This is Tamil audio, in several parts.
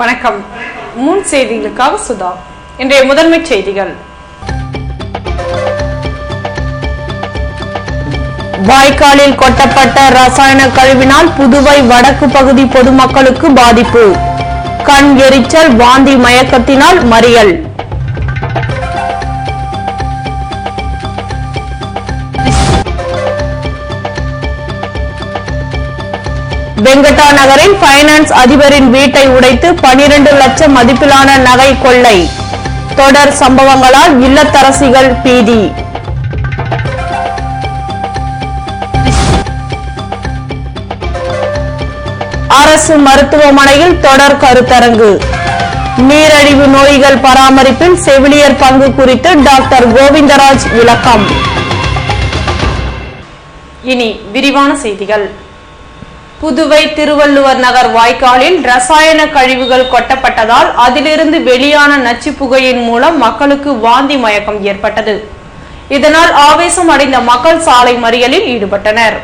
வணக்கம். முன் செய்திகளுக்காக சுதா. இன்றைய முதன்மை செய்திகள். வாய்க்காலில் கொட்டப்பட்ட ரசாயன கழிவினால் புதுவை வடக்கு பகுதி பொதுமக்களுக்கு பாதிப்பு. கண் எரிச்சல், வாந்தி, மயக்கத்தினால் மறியல். வெங்கடா நகரில் பைனான்ஸ் அதிபரின் வீட்டை உடைத்து 12 லட்சம் மதிப்பிலான நகை கொள்ளை. தொடர் சம்பவங்களால் இல்லத்தரசிகள் பீதி. அரசு மருத்துவமனையில் தொடர் கருத்தரங்கு. நீரிழிவு நோய்கள் பராமரிப்பில் செவிலியர் பங்கு குறித்து டாக்டர் கோவிந்தராஜ் விளக்கம். இனி விரிவான செய்திகள். புதுவை திருவள்ளுவர் நகர் வாய்க்காலில் ரசாயன கழிவுகள் கொட்டப்பட்டதால் அதிலிருந்து வெளியான நச்சு புகையின் மூலம் மக்களுக்கு வாந்தி மயக்கம் ஏற்பட்டது. இதனால் ஆவேசம் அடைந்த மக்கள் சாலை மறியலில் ஈடுபட்டனர்.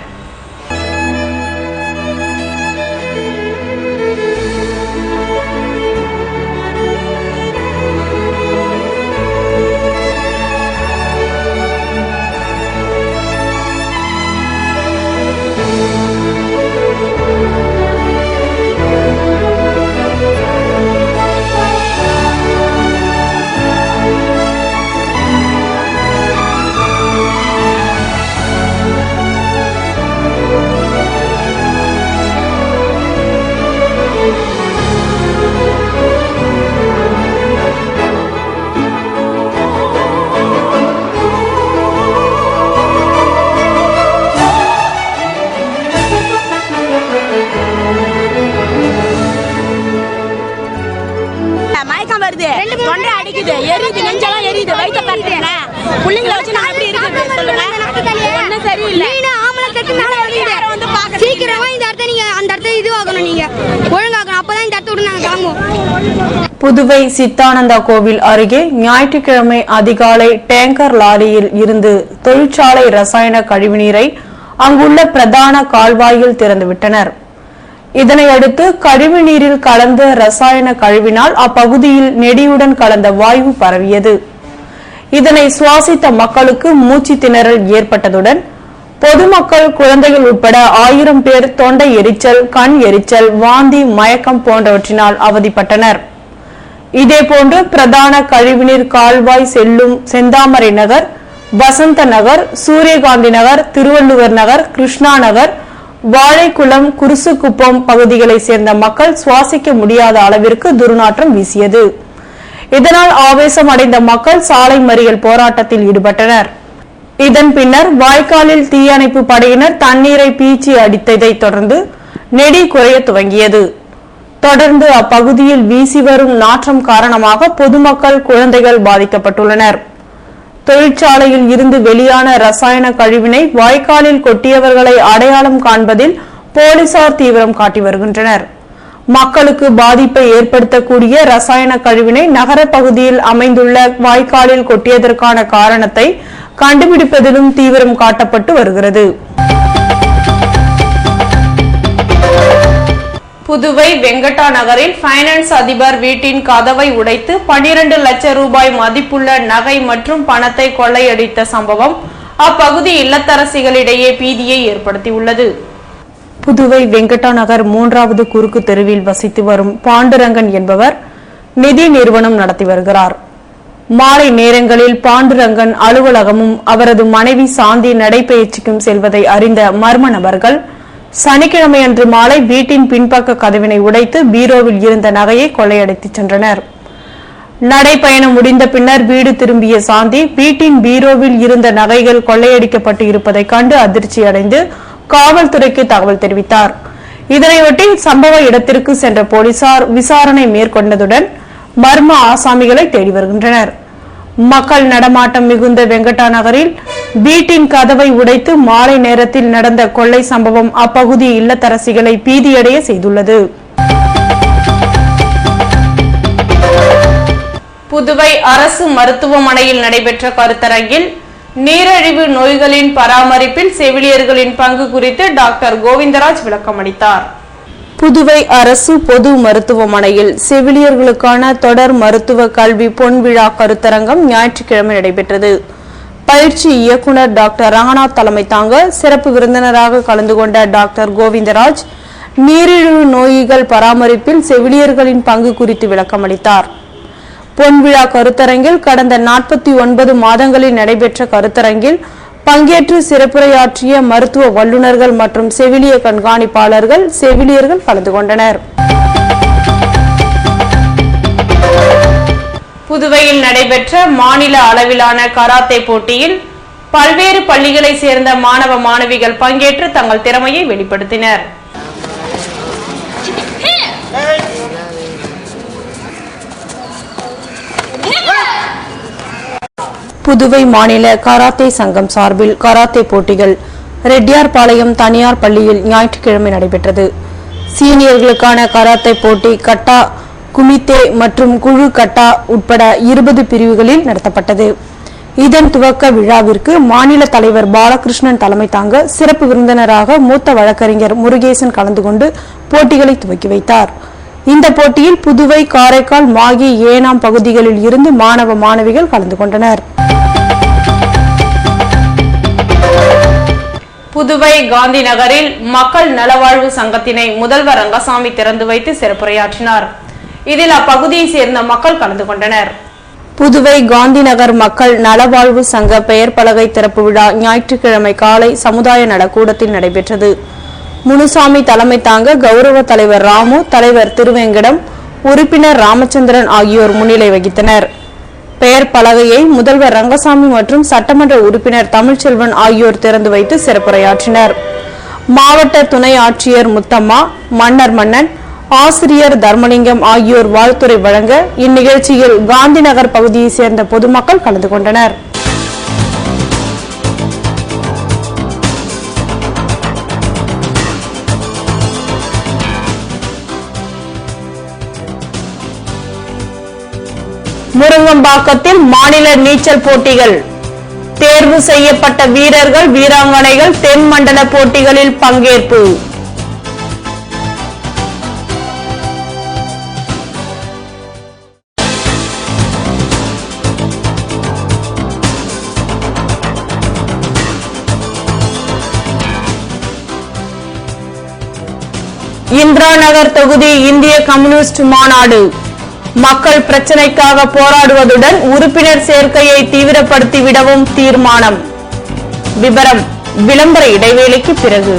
புதுவை சித்தானந்தா கோவில் அருகே ஞாயிற்றுக்கிழமை அதிகாலை டேங்கர் லாரியில் இருந்து தொழிற்சாலை ரசாயன கழிவுநீரை அங்குள்ள பிரதான கால்வாயில் திறந்துவிட்டனர். இதனையடுத்து கழிவுநீரில் கலந்த ரசாயன கழிவினால் அப்பகுதியில் நெடியுடன் கலந்த வாயு பரவியது. இதனை சுவாசித்த மக்களுக்கு மூச்சு திணறல் ஏற்பட்டதுடன் பொதுமக்கள், குழந்தைகள் உட்பட 1000 பேர் தொண்டை எரிச்சல், கண் எரிச்சல், வாந்தி, மயக்கம் போன்றவற்றினால் அவதிப்பட்டனர். இதேபோன்று பிரதான கழிவுநீர் கால்வாய் செல்லும் செந்தாமரை நகர், வசந்த நகர், சூரியகாந்தி நகர், திருவள்ளுவர் நகர், கிருஷ்ணா நகர், வாழைக்குளம், குருசுக்குப்பம் பகுதிகளை சேர்ந்த மக்கள் சுவாசிக்க முடியாத அளவிற்கு துர்நாற்றம் வீசியது. இதனால் ஆவேசம் அடைந்த மக்கள் சாலை மறியல் போராட்டத்தில் ஈடுபட்டனர். இதன் பின்னர் வாய்க்காலில் தீயணைப்பு படையினர் தண்ணீரை பீச்சி அடித்ததை தொடர்ந்து நெடி குறைய துவங்கியது. தொடர்ந்து அப்பகுதியில் வீசி வரும் நாற்றம் காரணமாக பொதுமக்கள், குழந்தைகள் பாதிக்கப்பட்டுள்ளனர். தொழிற்சாலையில் இருந்து வெளியான ரசாயன கழிவினை வாய்க்காலில் கொட்டியவர்களை அடையாளம் காண்பதில் போலீசார் தீவிரம் காட்டி வருகின்றனர். மக்களுக்கு பாதிப்பை ஏற்படுத்தக்கூடிய ரசாயன கழிவினை நகர பகுதியில் அமைந்துள்ள வாய்க்காலில் கொட்டியதற்கான காரணத்தை கண்டுபிடிப்பதிலும் தீவிரம் காட்டப்பட்டு வருகிறது. புதுவை வெங்கடா நகரில் பைனான்ஸ் அதிபர் வீட்டின் கதவை உடைத்து 12 லட்சம் ரூபாய் மதிப்புள்ள நகை மற்றும் பணத்தை கொள்ளையடித்த சம்பவம் அப்பகுதி இல்லத்தரசிகளிடையே பீதியை ஏற்படுத்தியுள்ளது. புதுவை வெங்கடா நகர் 3வது குறுக்கு தெருவில் வசித்து வரும் பாண்டுரங்கன் என்பவர் நிதி நிறுவனம் நடத்தி வருகிறார். மாலை நேரங்களில் பாண்டுரங்கன் அலுவலகமும் அவரது மனைவி சாந்தி நடைபயிற்சிக்கும் செல்வதை அறிந்த மர்ம நபர்கள் சனிக்கிழமை அன்று மாலை வீட்டின் பின்பக்க கதவினை உடைத்து பீரோவில் இருந்த நகையை கொள்ளையடித்து சென்றனர். நடைபயணம் முடிந்த பின்னர் வீடு திரும்பிய சாந்தி வீட்டின் பீரோவில் இருந்த நகைகள் கொள்ளையடிக்கப்பட்டு இருப்பதை கண்டு அதிர்ச்சி அடைந்து காவல்துறைக்கு தகவல் தெரிவித்தார். இதனையொட்டி சம்பவ இடத்திற்கு சென்ற போலீசார் விசாரணை மேற்கொண்டதுடன் மர்ம ஆசாமிகளை தேடி வருகின்றனர். மக்கள் நடமாட்டம் மிகுந்த வெங்கடா நகரில் வீட்டின் கதவை உடைத்து மாலை நேரத்தில் நடந்த கொள்ளை சம்பவம் அப்பகுதி இல்லத்தரசிகளை பீதியடைய செய்துள்ளது. புதுவை அரசு மருத்துவமனையில் நடைபெற்ற கருத்தரங்கில் நீரிழிவு நோய்களின் பராமரிப்பில் செவிலியர்களின் பங்கு குறித்து டாக்டர் கோவிந்தராஜ் விளக்கம் அளித்தார். புதுவை அரசு பொது மருத்துவமனையில் செவிலியர்களுக்கான தொடர் மருத்துவ கல்வி பொன்விழா கருத்தரங்கம் ஞாயிற்றுக்கிழமை நடைபெற்றது. பயிற்சி இயக்குநர் டாக்டர் ரங்கநாத் தலைமை தாங்க சிறப்பு விருந்தினராக கலந்து கொண்ட டாக்டர் கோவிந்தராஜ் நீரிழிவு நோய்கள் பராமரிப்பில் செவிலியர்களின் பங்கு குறித்து விளக்கமளித்தார். பொன்விழா கருத்தரங்கில் கடந்த 49 மாதங்களில் நடைபெற்ற கருத்தரங்கில் பங்கேற்று சிறப்புரையாற்றிய மருத்துவ வல்லுநர்கள் மற்றும் செவிலிய கண்காணிப்பாளர்கள் செவிலியர்கள் கலந்து கொண்டனர். புதுவையில் நடைபெற்ற மாநில அளவிலான கராத்தே போட்டியில் பல்வேறு பள்ளிகளை சேர்ந்த மாணவ மாணவிகள் பங்கேற்று தங்கள் திறமையை வெளிப்படுத்தினர். புதுவை மாநில கராத்தே சங்கம் சார்பில் கராத்தே போட்டிகள் ரெட்டியார்பாளையம் தனியார் பள்ளியில் ஞாயிற்றுக்கிழமை நடைபெற்றது. சீனியர்களுக்கான கராத்தே போட்டி கட்டா, குமித்தே மற்றும் குழு கட்டா உட்பட 20 பிரிவுகளில் நடத்தப்பட்டது. இதன் துவக்க விழாவிற்கு மாநில தலைவர் பாலகிருஷ்ணன் தலைமை தாங்க சிறப்பு விருந்தினராக மூத்த வழக்கறிஞர் முருகேசன் கலந்து கொண்டு போட்டிகளை துவக்கி வைத்தார். இந்த போட்டியில் புதுவை, காரைக்கால், மாகி, ஏனாம் பகுதிகளில் இருந்து மாணவ மாணவிகள் கலந்து கொண்டனர். புதுவை காந்தி நகரில் மக்கள் நலவாழ்வு சங்கத்தினை முதல்வர் ரங்கசாமி திறந்து வைத்து சிறப்புரையாற்றினார். இதில் அப்பகுதியை சேர்ந்த மக்கள் கலந்து கொண்டனர். புதுவை காந்தி நகர் மக்கள் நலவாழ்வு சங்க பெயர் பலகை திறப்பு விழா ஞாயிற்றுக்கிழமை காலை சமுதாய நலக்கூடத்தில் நடைபெற்றது. முனுசாமி தலைமை தாங்க கௌரவ தலைவர் ராமு, தலைவர் திருவேங்கடம், உறுப்பினர் ராமச்சந்திரன் ஆகியோர் முன்னிலை வகித்தனர். பெயர் பலகையை முதல்வர் ரங்கசாமி மற்றும் சட்டமன்ற உறுப்பினர் தமிழ்ச்செல்வன் ஆகியோர் திறந்து வைத்து சிறப்புரையாற்றினர். மாவட்ட துணை ஆட்சியர் முத்தம்மா, மன்னர் மன்னன், ஆசிரியர் தர்மலிங்கம் ஆகியோர் வாழ்த்துரை வழங்க இந்நிகழ்ச்சியில் காந்தி நகர் பகுதியை சேர்ந்த பொதுமக்கள் கலந்து கொண்டனர். முருங்கம்பாக்கத்தில் மாநில நீச்சல் போட்டிகள். தேர்வு செய்யப்பட்ட வீரர்கள், வீராங்கனைகள் தென் மண்டல போட்டிகளில் பங்கேற்பு. இந்திரா நகர் தொகுதி இந்திய கம்யூனிஸ்ட் மாநாடு. மக்கள் பிரச்சினைக்காக போராடுவதுடன் உறுப்பினர் சேர்க்கையை தீவிரப்படுத்திவிடவும் தீர்மானம். விபரம் விளம்பர இடைவேளைக்கு பிறகு.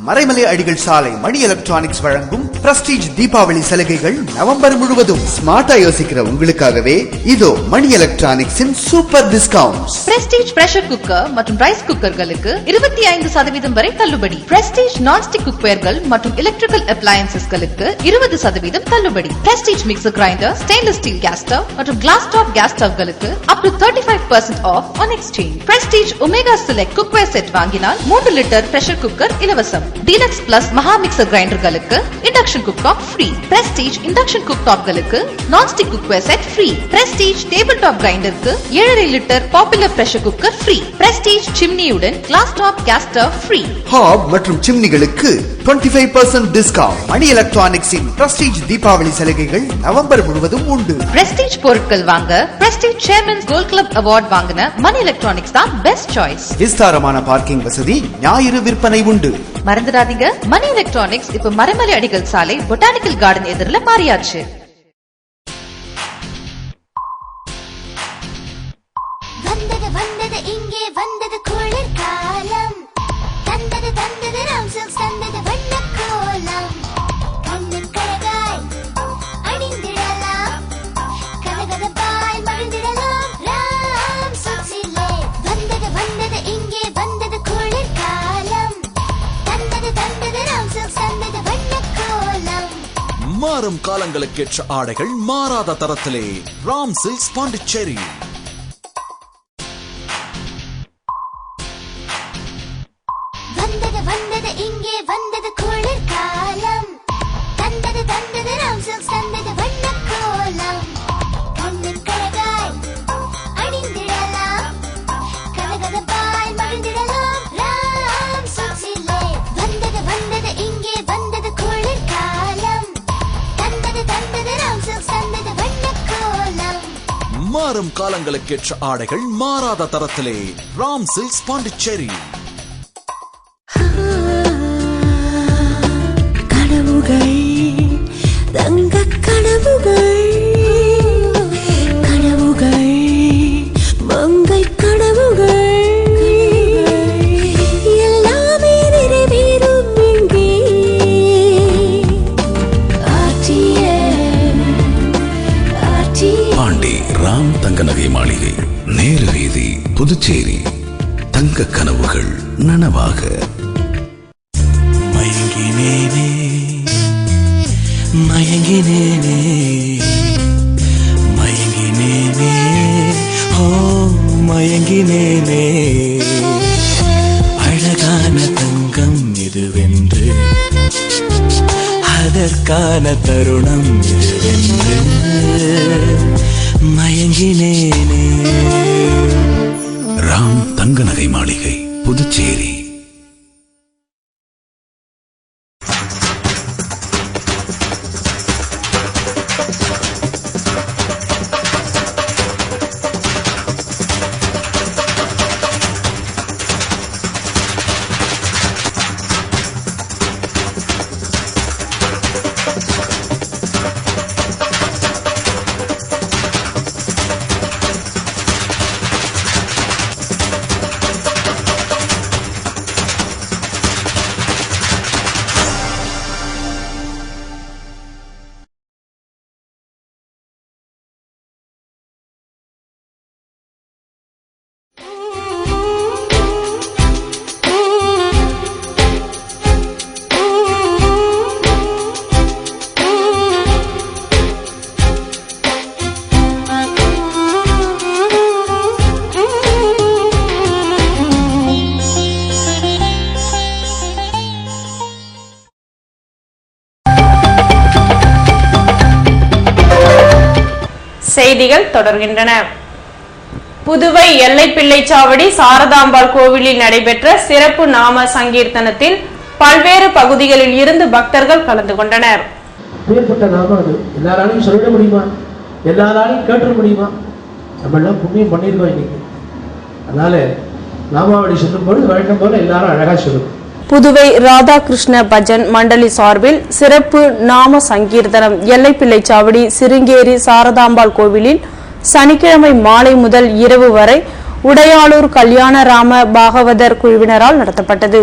மறைமலை அடிகள் சாலை மணி எலக்ட்ரானிக்ஸ் வழங்கும் பிரஸ்டீஜ் தீபாவளி சலுகைகள் நவம்பர் முழுவதும். ஸ்மார்ட்டா யோசிக்கிற உங்களுக்காகவே இதோ மணி எலக்ட்ரானிக்ஸின் super discount. Prestige pressure cooker மற்றும் ரைஸ் குக்கர்களுக்கு 25% வரை தள்ளுபடி. பிரஸ்டீஜ் நான்ஸ்டிக் குக்வேர்கள் மற்றும் எலக்ட்ரிக்கல் அப்ளையன்சஸ்களுக்கு 20% தள்ளுபடி. Prestige mixer grinder, stainless steel gas stove மற்றும் கிளாஸ் டாப் கேஸ் ஸ்டவ்களுக்கு up to 35% off on exchange. Prestige Omega select cookware set வாங்கினால் 3 லிட்டர் பிரஷர் குக்கர் இலவசம். டீலக்ஸ் பிளஸ் மகா மிக்சர் கிரைண்டர்களுக்கு induction cooktop free. Prestige induction குக்டாப்களுக்கு nonstick cookware set free. Prestige table top கிரைண்டருக்கு 7.5 litre popular pressure cooker free. Prestige சிம்னியுடன் glass top gas stove free. Hob மற்றும் சிம்னிகளுக்கு 25% டிஸ்கவுண்ட். மணி எலக்ட்ரானிக்ஸின் பிரஸ்டீஜ் தீபாவளி சலுகைகள் நவம்பர் முழுவதும் உண்டு. பிரஸ்டீஜ் பொருட்கள் வாங்க prestige chairman's gold club award வாங்கின மணி எலக்ட்ரானிக்ஸ் தான் பெஸ்ட் சாய்ஸ். விஸ்தாரமான பார்க்கிங் வசதி, ஞாயிறு விற்பனை உண்டு. மறந்துடாதீங்க, மணி எலக்ட்ரானிக்ஸ் இப்ப மறைமலை அடிகள் சாலை பொட்டானிக்கல் கார்டன் எதிரில மாறியாச்சு. இங்கே வந்தது குளிர்காலம், தந்தது தந்தது ராம்சல்ஸ் தந்தது வண்ண கோலம். கண்ணன் கழகாய் அணிந்திடலாம், கலகலப்பாய் மகிழ்ந்திடலாம். ராம்சல்ஸிலே வந்தது வந்தது இங்கே வந்தது குளிர்காலம், தந்தது தந்தது ராம்சல்ஸ் தந்தது வண்ண கோலம். மாறும் காலங்களுக்கேற்ற ஆடைகள் மாறாத தரத்திலே ராம் சில்க்ஸ் பாண்டிச்சேரி. வந்தது வந்தது இங்கே வந்தது குளிர்காலம், தந்தது தந்தது ராம் சில்க்ஸ் தந்தது வண்ண கோலம். கண்ணின் கழகாய் அணிந்திடலாம், கலகலப்பாய் மகிழ்ந்திடலாம் ராம் சில்க்ஸிலே. வந்தது வந்தது இங்கே வந்தது குளிர்காலம், தந்தது தந்தது ராம் சில்க்ஸ் தந்தது வண்ண கோலம். மாறும் காலங்களுக்கேற்ற ஆடைகள் மாறாத தரத்திலே ராம் சில்க்ஸ் பாண்டிச்சேரி. கனவுகள் தங்க கனவுகள், கனவுகள் மங்கை கனவுகள், எல்லாமே நிறைவேறும் இங்கே. பாண்டி ராம் தங்க நகை மாளிகை, நேரு வீதி, புதுச்சேரி. தங்க கனவுகள் நனவாக. மயங்கினேனே மயங்கினேனே மயங்கினேனே ஓ மயங்கினேனே, அழகான தங்கம் இதுவென்று, அதற்கான தருணம் இதுவென்று மயங்கினேனே. ராம் தங்க நகை மாளிகை, புதுச்சேரி. செய்திகள் தொடர்கின்றன. புதுவை எல்லைப்பிள்ளைச்சாவடி சாரதாம்பாள் கோவிலில் நடைபெற்ற சிறப்பு நாம சங்கீர்த்தனத்தில் பல்வேறு பகுதிகளில் இருந்து பக்தர்கள் கலந்து கொண்டனர். பேர்பட்ட நாமம் அது எல்லாராலையும் சொல்லிட முடியுமா? எல்லாராலையும் கேட்டுட முடியுமா? நம்ம எல்லாம் புண்ணியம் பண்ணியிருக்கோம் இன்னைக்கு. அதனால நாமாவளி சொல்லும் பொழுது வழக்கம் போல எல்லாரும் அழகா சொல்லுவோம். புதுவை ராதாகிருஷ்ண பஜன் மண்டலி சார்பில் சிறப்பு நாம சங்கீர்த்தனம் எல்லைப்பிள்ளைச்சாவடி சிருங்கேரி சாரதாம்பாள் கோவிலில் சனிக்கிழமை மாலை முதல் இரவு வரை உடையாளூர் கல்யாண ராம பாகவதர் குழுவினரால் நடத்தப்பட்டது.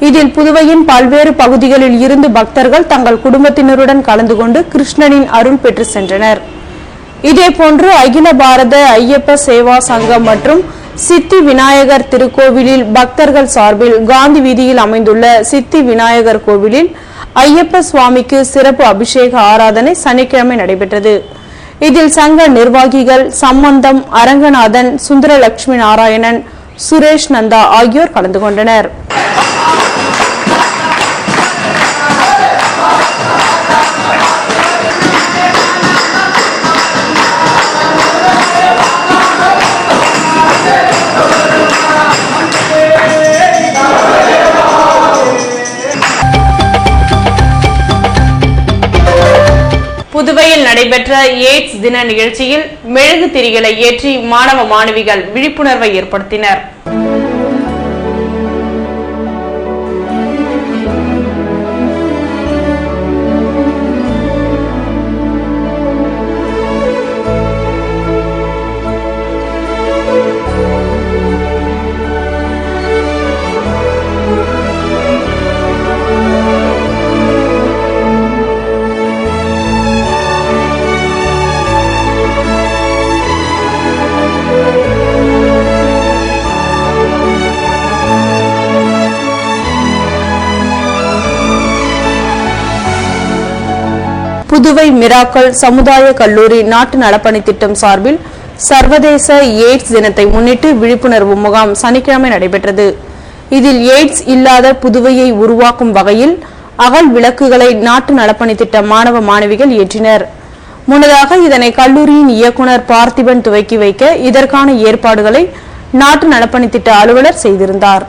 இதில் புதுவையின் பல்வேறு பகுதிகளில் இருந்து பக்தர்கள் தங்கள் குடும்பத்தினருடன் கலந்து கொண்டு கிருஷ்ணனின் அருள் பெற்று சென்றனர். இதேபோன்று அகில பாரத ஐயப்ப சேவா சங்கம் மற்றும் சித்தி விநாயகர் திருக்கோவிலில் பக்தர்கள் சார்பில் காந்தி வீதியில் அமைந்துள்ள சித்தி விநாயகர் கோவிலில் ஐயப்ப சுவாமிக்கு சிறப்பு அபிஷேக ஆராதனை சனிக்கிழமை நடைபெற்றது. இதில் சங்க நிர்வாகிகள் சம்பந்தம், அரங்கநாதன், சுந்தரலட்சுமி நாராயணன், சுரேஷ் நந்தா ஆகியோர் கலந்து கொண்டனர். புதுவையில் நடைபெற்ற எய்ட்ஸ் தின நிகழ்ச்சியில் மெழுகு திரிகளை ஏற்றி மாணவ மாணவிகள் விழிப்புணர்வை ஏற்படுத்தினர். புதுவை மிராக்கல் சமுதாய கல்லூரி நாட்டு நலப்பணி திட்டம் சார்பில் சர்வதேச எய்ட்ஸ் தினத்தை முன்னிட்டு விழிப்புணர்வு முகாம் சனிக்கிழமை நடைபெற்றது. இதில் எய்ட்ஸ் இல்லாத புதுவையை உருவாக்கும் வகையில் அகல் விளக்குகளை நாட்டு நலப்பணி திட்ட மாணவ மாணவிகள் ஏற்றினர். முன்னதாக இதனை கல்லூரியின் இயக்குனர் பார்த்திபன் துவக்கி வைக்க இதற்கான ஏற்பாடுகளை நாட்டு நலப்பணி திட்ட அலுவலர் செய்திருந்தார்.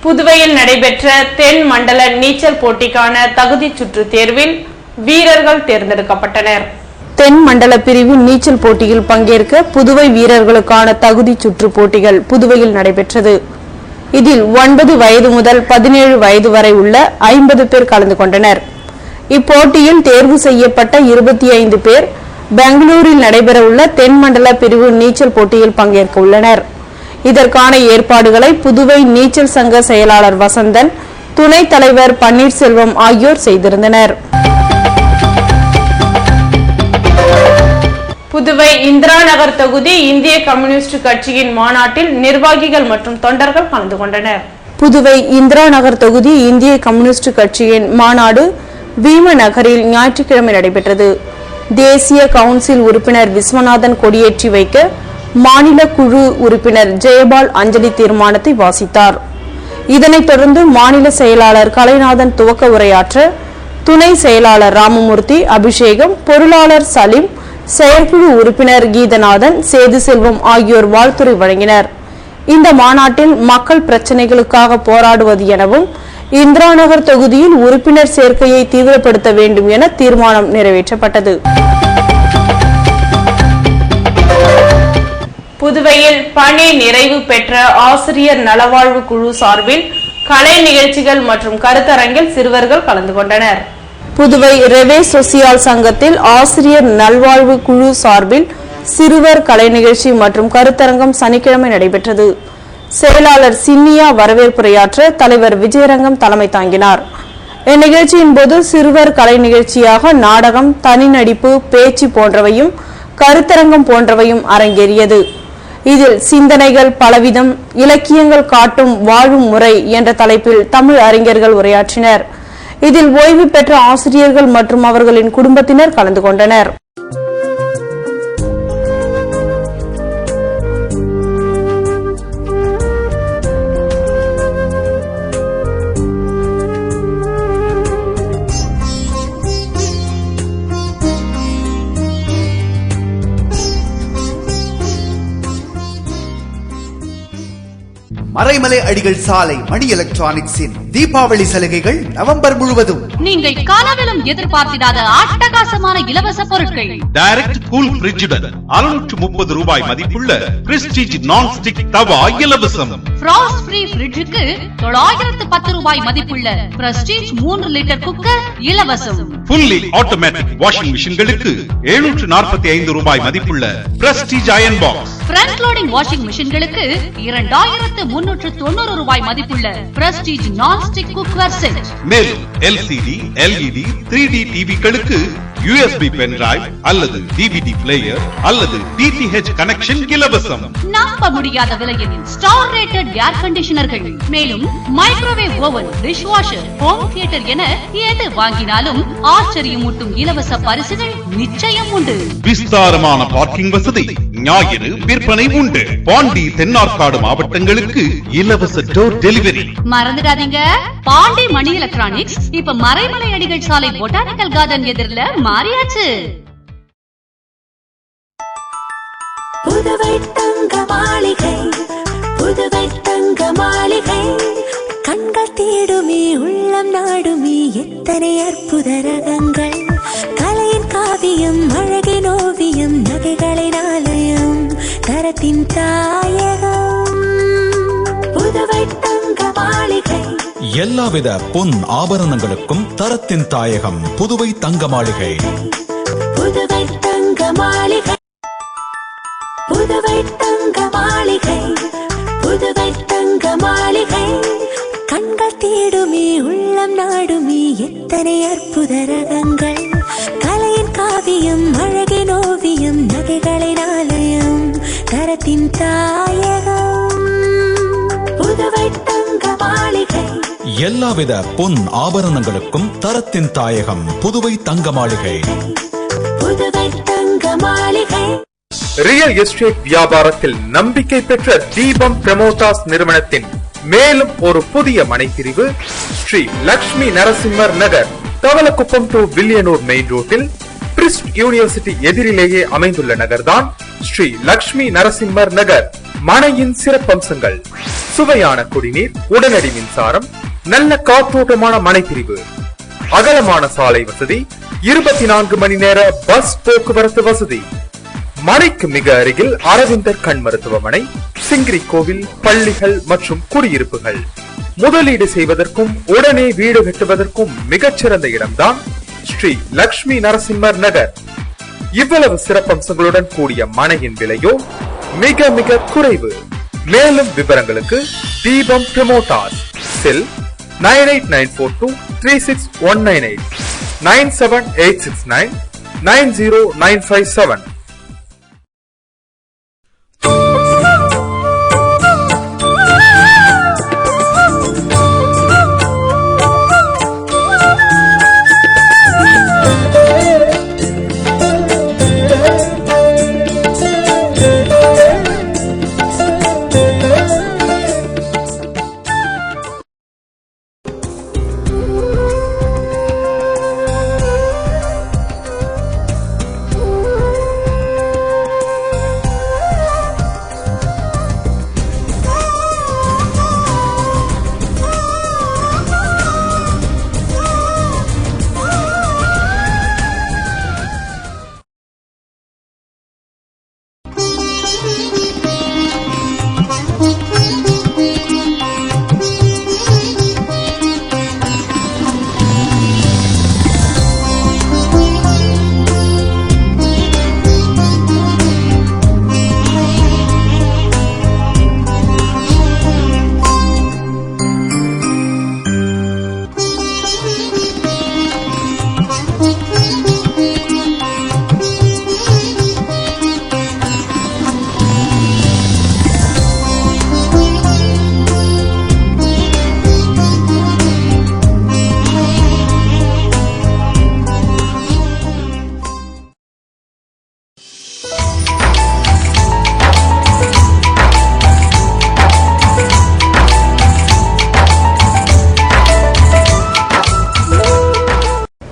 புதுவையில் நடைபெற்ற தென் மண்டல நீச்சல் போட்டிக்கான தகுதி சுற்று தேர்வில் வீரர்கள் தேர்ந்தெடுக்கப்பட்டனர். தென் மண்டல பிரிவு நீச்சல் போட்டியில் பங்கேற்க புதுவை வீரர்களுக்கான தகுதி சுற்று போட்டிகள் புதுவையில் நடைபெற்றது. இதில் 9 வயது முதல் 17 வயது வரை உள்ள 50 பேர் கலந்து கொண்டனர். இப்போட்டியில் தேர்வு செய்யப்பட்ட 25 பேர் பெங்களூரில் நடைபெறவுள்ள தென் மண்டல பிரிவு நீச்சல் போட்டியில் பங்கேற்க உள்ளனர். இதற்கான ஏற்பாடுகளை புதுவை நீச்சல் சங்க செயலாளர் வசந்தன், துணைத் தலைவர் பன்னீர்செல்வம் ஆகியோர் செய்திருந்தனர். புதுவை இந்திரா நகர் தொகுதி இந்திய கம்யூனிஸ்ட் கட்சியின் மாநாட்டில் நிர்வாகிகள் மற்றும் தொண்டர்கள் கலந்து கொண்டனர். புதுவை இந்திரா நகர் தொகுதி இந்திய கம்யூனிஸ்ட் கட்சியின் மாநாடு வீம நகரில் ஞாயிற்றுக்கிழமை நடைபெற்றது. தேசிய கவுன்சில் உறுப்பினர் விஸ்வநாதன் கொடியேற்றி வைக்க மாநில குழு உறுப்பினர் ஜெயபால் அஞ்சலி தீர்மானத்தை வாசித்தார். இதனைத் தொடர்ந்து மாநில செயலாளர் கலைநாதன் துவக்க உரையாற்ற துணை செயலாளர் ராமமூர்த்தி, அபிஷேகம், பொருளாளர் சலீம், செயற்குழு உறுப்பினர் கீதநாதன், சேது செல்வம் ஆகியோர் வாழ்த்துரை வழங்கினர். இந்த மாநாட்டில் மக்கள் பிரச்சினைகளுக்காக போராடுவது எனவும் இந்திரா நகர் தொகுதியில் உறுப்பினர் சேர்க்கையை தீவிரப்படுத்த வேண்டும் என தீர்மானம் நிறைவேற்றப்பட்டது. புதுவையில் பணி நிறைவு பெற்ற ஆசிரியர் நலவாழ்வு குழு சார்பில் கலை நிகழ்ச்சிகள் மற்றும் கருத்தரங்கில் சிறுவர்கள் கலந்து கொண்டனர். புதுவை ரெவே சோசியால் சங்கத்தில் ஆசிரியர் நல்வாழ்வு குழு சார்பில் சிறுவர் கலை நிகழ்ச்சி மற்றும் கருத்தரங்கம் சனிக்கிழமை நடைபெற்றது. செயலாளர் சின்னியா வரவேற்புரையாற்ற தலைவர் விஜயரங்கம் தலைமை தாங்கினார். இந்நிகழ்ச்சியின் போது சிறுவர் கலை நிகழ்ச்சியாக நாடகம், தனி நடிப்பு, பேச்சு போன்றவையும் கருத்தரங்கம் போன்றவையும் அரங்கேறியது. இதில் சிந்தனைகள் பலவிதம், இலக்கியங்கள் காட்டும் வாழும் முறை என்ற தலைப்பில் தமிழ் அறிஞர்கள் உரையாற்றினர். இதில் ஓய்வு பெற்ற ஆசிரியர்கள் மற்றும் அவர்களின் குடும்பத்தினர் கலந்து கொண்டனர். மறைமலை அடிகள் சாலை மணி எலக்ட்ரானிக்ஸின் தீபாவளி சலுகைகள் நவம்பர் முழுவதும். நீங்கள் காலவெலும் எதிர்பார்த்திடாத அட்டகாசமான இலவச பொருட்கள். டைரக்ட் கூல் ஃப்ரிட்ஜுடன் 630 ரூபாய் மதிப்புள்ள பிரஸ்டீஜ் நான்ஸ்டிக் தவா இலவசம். ஃப்ராஸ்ட் ஃப்ரீ ஃப்ரிட்ஜுக்கு 910 ரூபாய் மதிப்புள்ள பிரஸ்டீஜ் 3 லிட்டர் குக்கர் இலவசம். ஃபுல்லி ஆட்டோமேட்டிக் வாஷிங் மிஷின்களுக்கு 745 ரூபாய் மதிப்புள்ள Prestige iron box. Front loading washing மிஷின்களுக்கு 2390 ரூபாய் மதிப்புள்ள பிரஸ்டீஜ் நான்ஸ்டிக் குக்கர் செட். மேலும் எல்சிடி, எல்இடி, 3D டிவிகளுக்கு USB பென் டிரைவ் அல்லது DVD பிளேயர் அல்லது DTH கனெக்ஷன் இலவசம். நம்ப முடியாத விலையில் ஸ்டார் ரேட்டட் ஏர் கண்டிஷனர்கள், மேலும் microwave oven, dish washer, home theatre என எது வாங்கினாலும் ஆச்சரியமூட்டும் இலவச பரிசுகள் நிச்சயம் உண்டு. விஸ்தாரமான பார்க்கிங் வசதி, ஞாயிறு விற்பனை உண்டு. பாண்டி, தென்னார்காடு மாவட்டங்களுக்கு இலவச டோர் டெலிவரி. மறந்துடாதீங்க, பாண்டி மணி எலக்ட்ரானிக்ஸ் இப்ப மறைமலை அடிகள் சாலை பொட்டானிக்கல் கார்டன் எதிரில மாறியாச்சு. புதுவை தங்க மாளிகை, புதுவை தங்க மாளிகை, கண்கள் தேடுமே உள்ளம் நாடுமே எத்தனை அற்புத ரகங்கள், கலையின் காவியம், அழகின் ஓவியம், நகைகளின் ஆலயம், தரத்தின் தாயகம், புதுவை தங்க மாளிகை. எல்லாவித பொன் ஆபரணங்களுக்கும் தரத்தின் தாயகம் புதுவை தங்க மாளிகை. புதுவை தங்க மாளிகை, புதுவை தங்க மாளிகை, புதுவை தங்க மாளிகை, கண்கள் தேடுமே உள்ளம் நாடுமே எத்தனை அற்புத ரகங்கள், கலையின் காவியம், அழகின் ஓவியம், நகைகளின் ஆலயம், தரத்தின் தாயகம், புதுவை தங்க மாளிகை. எல்லாவித பொன் ஆபரணங்களுக்கும் தரத்தின் தாயகம் புதுவை தங்க மாளிகை. புதுவை தங்க மாளிகை. ரியல் எஸ்டேட் வியாபாரத்தில் நம்பிக்கை பெற்ற தீபம் பிரமோட்டாஸ் நிறுவனத்தின் மேலும் ஒரு புதிய மனைப்பிரிவு ஸ்ரீ லட்சுமி நரசிம்மர் நகர், தவளக்குப்பம் டு வில்லியனூர் மெயின் ரோட்டில் பிரிஸ்ட் யூனிவர்சிட்டி எதிரிலேயே அமைந்துள்ள நகர்தான் ஸ்ரீ லட்சுமி நரசிம்மர் நகர். மனையின் சிறப்பம்சங்கள்: சுவையான குடிநீர், உடனடி மின்சாரம், நல்ல காற்றோட்டமான மனைப்பிரிவு, அகலமான சாலை வசதி, 24 மணி நேர பஸ் போக்குவரத்து வசதி. மனைக்கு மிக அருகில் அரவிந்தர் கண் மருத்துவமனை, சிங்கிரி கோவில், பள்ளிகள் மற்றும் குடியிருப்புகள். முதலீடு செய்வதற்கும் உடனே வீடு கட்டுவதற்கும் மிகச்சிறந்த இடம்தான் ஸ்ரீ லட்சுமி நரசிம்மர் நகர். இவ்வளவு சிறப்பம்சங்களுடன் கூடிய மனையின் விலையோ மிக மிக குறைவு. மேலும் விவரங்களுக்கு தீபம் பிரமோட்டாஸ், செல் 9894236198, 9786990957.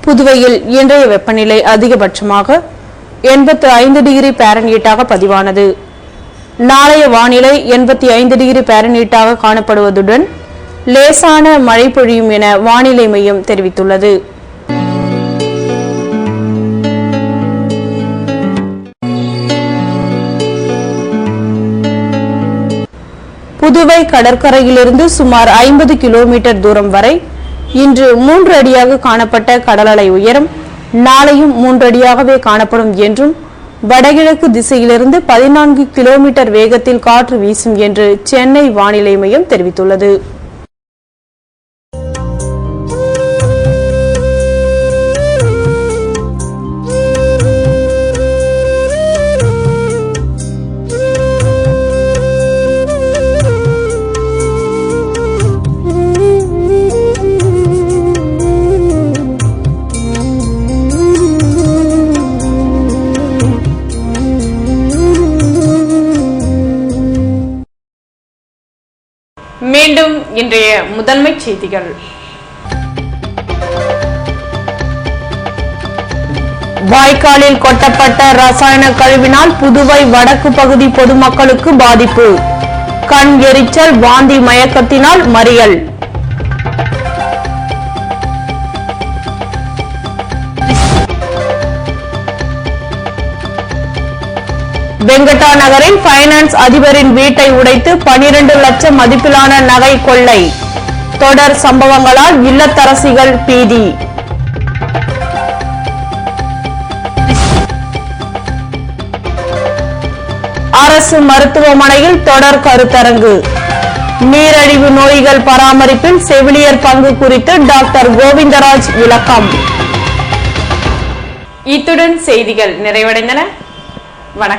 புதுவையில் இன்றைய வெப்பநிலை அதிகபட்சமாக 85 டிகிரி பாரன்ஹீட்டாக பதிவானது. நாளைய வானிலை 85 டிகிரி பாரன்ஹீட்டாக காணப்படுவதுடன் லேசான மழை பொழியும் என வானிலை மையம் தெரிவித்துள்ளது. புதுவை கடற்கரையிலிருந்து சுமார் 50 கிலோமீட்டர் தூரம் வரை இன்று 3 அடியாக காணப்பட்ட கடலலை உயரம் நாளையும் 3 அடியாகவே காணப்படும் என்றும், வடகிழக்கு திசையிலிருந்து 14 கிலோமீட்டர் வேகத்தில் காற்று வீசும் என்று சென்னை வானிலை மையம் தெரிவித்துள்ளது. மீண்டும் இன்றைய முதன்மை செய்திகள். வாய்க்காலில் கொட்டப்பட்ட ரசாயன கழிவினால் புதுவை வடக்கு பகுதி பொதுமக்களுக்கு பாதிப்பு. கண் எரிச்சல், வாந்தி, மயக்கத்தினால் மறியல். வெங்கட்டா நகரில் பைனான்ஸ் அதிபரின் வீட்டை உடைத்து 12 லட்சம் மதிப்பிலான நகை கொள்ளை. தொடர் சம்பவங்களால் இல்லத்தரசிகள் பீதி. அரசு மருத்துவமனையில் தொடர் கருத்தரங்கு. நீரழிவு நோய்கள் பராமரிப்பில் செவிலியர் பங்கு குறித்து டாக்டர் கோவிந்தராஜ் விளக்கம். இத்துடன் செய்திகள் நிறைவடைந்தன. வணக்கம்.